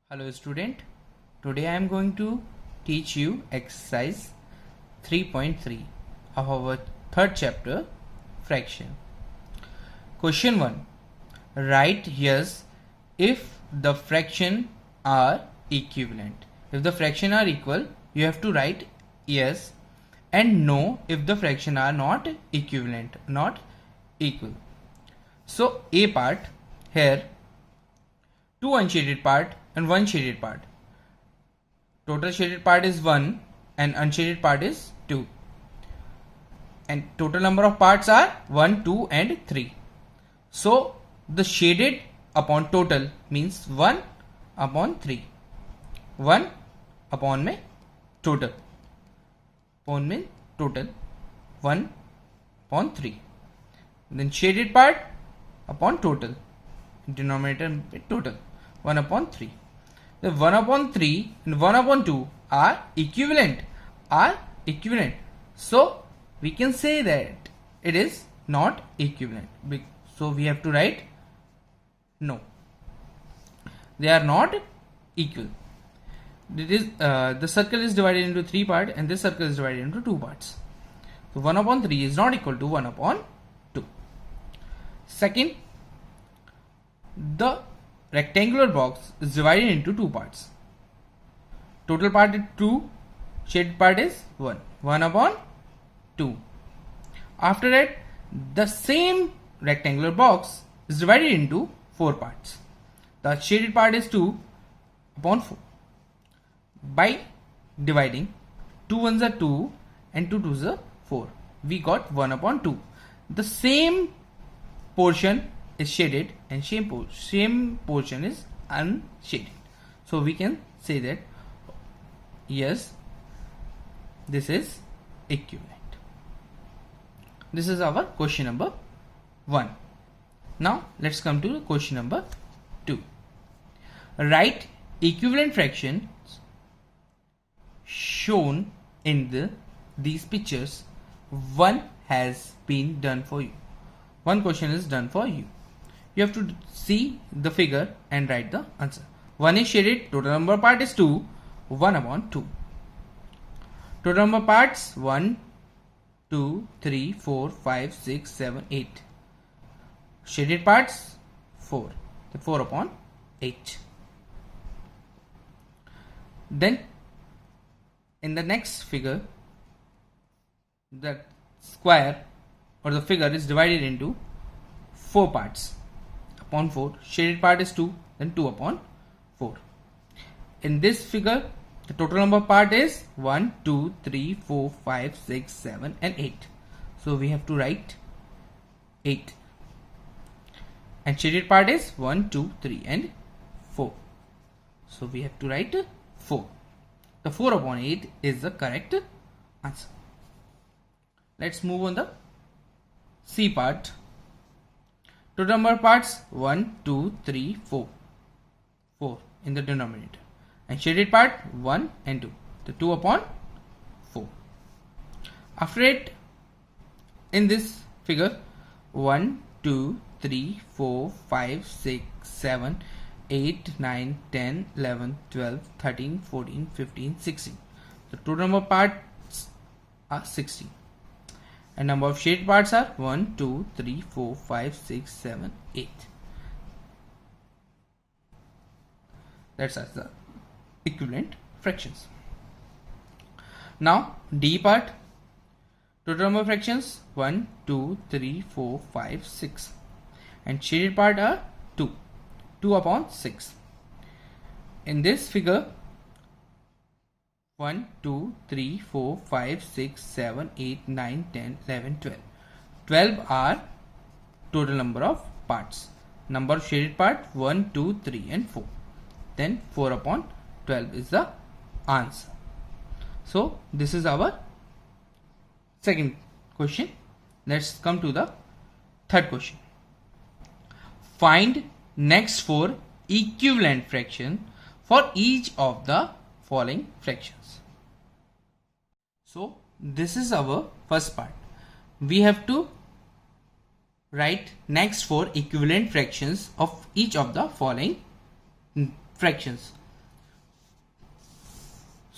Hello student, today I am going to teach you exercise 3.3 of our third chapter fraction. Question 1. Write yes if the fraction are equivalent. If the fraction are equal, you have to write yes, and no if the fraction are not equivalent, not equal. So A part here, 2 unshaded part and 1 shaded part. Total shaded part is 1 and unshaded part is 2. And total number of parts are 1, 2 and 3. So the shaded upon total means 1 upon 3. 1 upon में total. Upon में total. 1 upon 3. Then shaded part upon total. Denominator में total. 1 upon 3. The 1 upon 3 and 1 upon 2 are equivalent. So we can say that it is not equivalent. So we have to write no. They are not equal. The circle is divided into 3 parts and this circle is divided into 2 parts. So 1 upon 3 is not equal to 1 upon 2. Second, the rectangular box is divided into 2 parts. Total part is 2, shaded part is 1. 1 upon 2. After that, the same rectangular box is divided into 4 parts. The shaded part is 2 upon 4. By dividing, 2 ones are 2 and 2 twos are 4. We got 1 upon 2. The same portion is shaded and same portion is unshaded. So we can say that yes, this is equivalent. This is our question number 1. Now let's come to question number 2. Write equivalent fractions shown in these pictures. One has been done for you. One question is done for you. You have to see the figure and write the answer. 1 is shaded, total number of part is 2, 1 upon 2. Total number of parts 1, 2, 3, 4, 5, 6, 7, 8. Shaded parts 4, 4 upon 8. Then in the next figure, the square or the figure is divided into 4 parts. Upon 4, shaded part is 2, then 2 upon 4. In this figure, the total number of part is 1, 2, 3, 4, 5, 6, 7 and 8. So we have to write 8. And shaded part is 1, 2, 3 and 4. So we have to write 4. The 4 upon 8 is the correct answer. Let's move on the C part. Total number of parts 1, 2, 3, 4. 4 in the denominator. And shaded part 1 and 2. The 2 upon 4. After it, in this figure 1, 2, 3, 4, 5, 6, 7, 8, 9, 10, 11, 12, 13, 14, 15, 16. The total number of parts are 16. And number of shaded parts are 1, 2, 3, 4, 5, 6, 7, 8. That's the equivalent fractions. Now D part. Total number of fractions 1, 2, 3, 4, 5, 6. And shaded part are 2. 2 upon 6. In this figure 1, 2, 3, 4, 5, 6, 7, 8, 9, 10, 11, 12. 12 are total number of parts. Number of shaded part 1, 2, 3 and 4. Then 4 upon 12 is the answer. So this is our second question. Let's come to the third question. Find next 4 equivalent fraction for each of the following fractions. So this is our first part. We have to write next 4 equivalent fractions of each of the following fractions.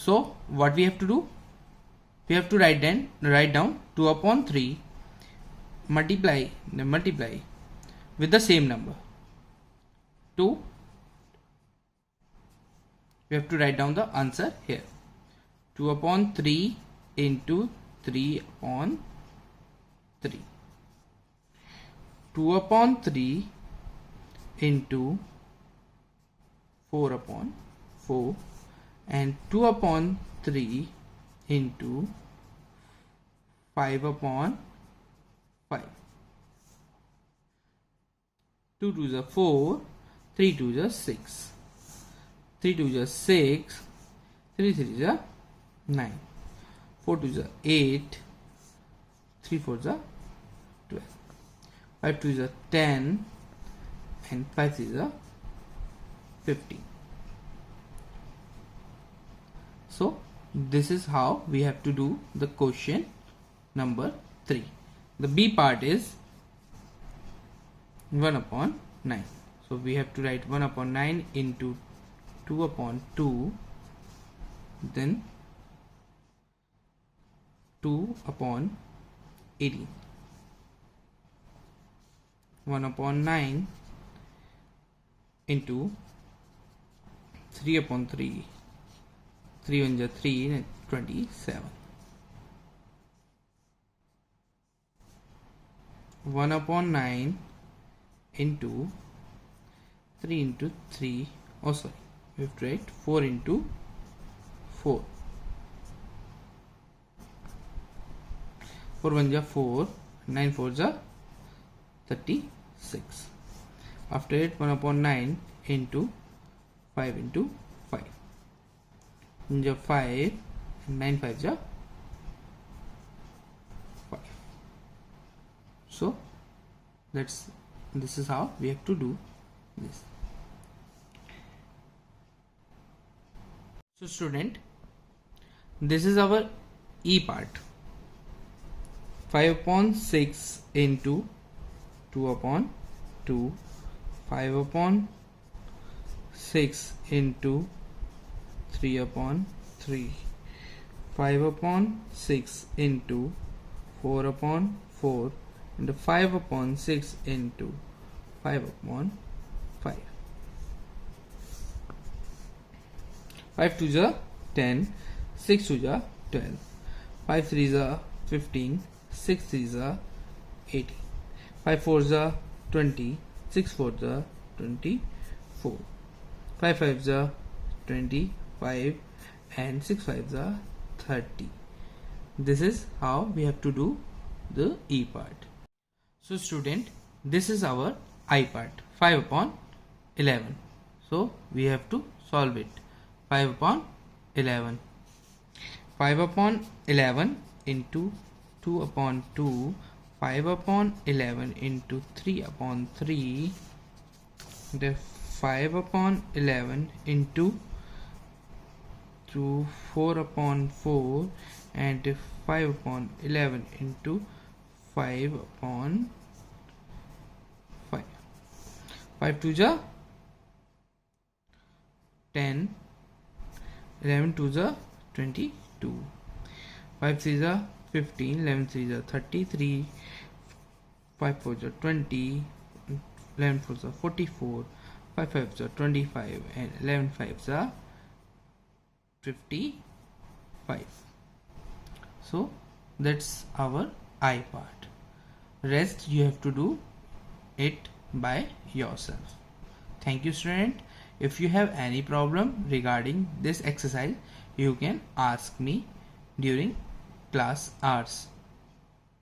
So what we have to do, we have to write down 2 upon 3 multiply with the same number. 2, we have to write down the answer here. 2 upon 3 into 3 upon 3. 2 upon 3 into 4 upon 4, and 2 upon 3 into 5 upon 5. 2 2s are 4, 3 2s are 6, 3 2s are 6, 3 3s are 9, 4 2s are 8, 3 4s are 12, 5 2s are 10, and 5 3s are 15. So this is how we have to do the question number 3. The B part is 1 upon 9. So we have to write 1 upon 9 into 2 upon 2, then 2 upon 18. 1 upon 9 into 3 upon 3. 3 1s are 3 and 27. 1 upon 9 into 3 into 3. Oh sorry, we have to write 4 into 4. 4 1s are 4, 9 4s are 36. After it, 1 upon 9 into 5 into 5. 1s are 5 and 9 5s are 5. So this is how we have to do this. So student, this is our E part. 5 upon 6 into 2 upon 2, 5 upon 6 into 3 upon 3, 5 upon 6 into 4 upon 4, and 5 upon 6 into 5 upon 5. 5 2s are 10, 6 2s are 12, 5 3s are 15, 6 3s are 18, 5 4s are 20, 6 4s are 24, 5 5s are 25, and 6 5s are 30. This is how we have to do the E part. So student, this is our I part, 5 upon 11. So we have to solve it. 5 upon 11. 5 upon 11 into 2 upon 2, 5 upon 11 into 3 upon 3, the 5 upon 11 into 4 upon 4, and 5 upon 11 into 5 upon 5. 5 2s are 10, 11 2s are 22, 5 3s are 15, 11 3s are 33, 5 4s are 20, 11 4s are 44, 5 5s are 25, and 11 5s are 55. So that's our I part. Rest you have to do it by yourself. Thank you student. If you have any problem regarding this exercise, you can ask me during class hours.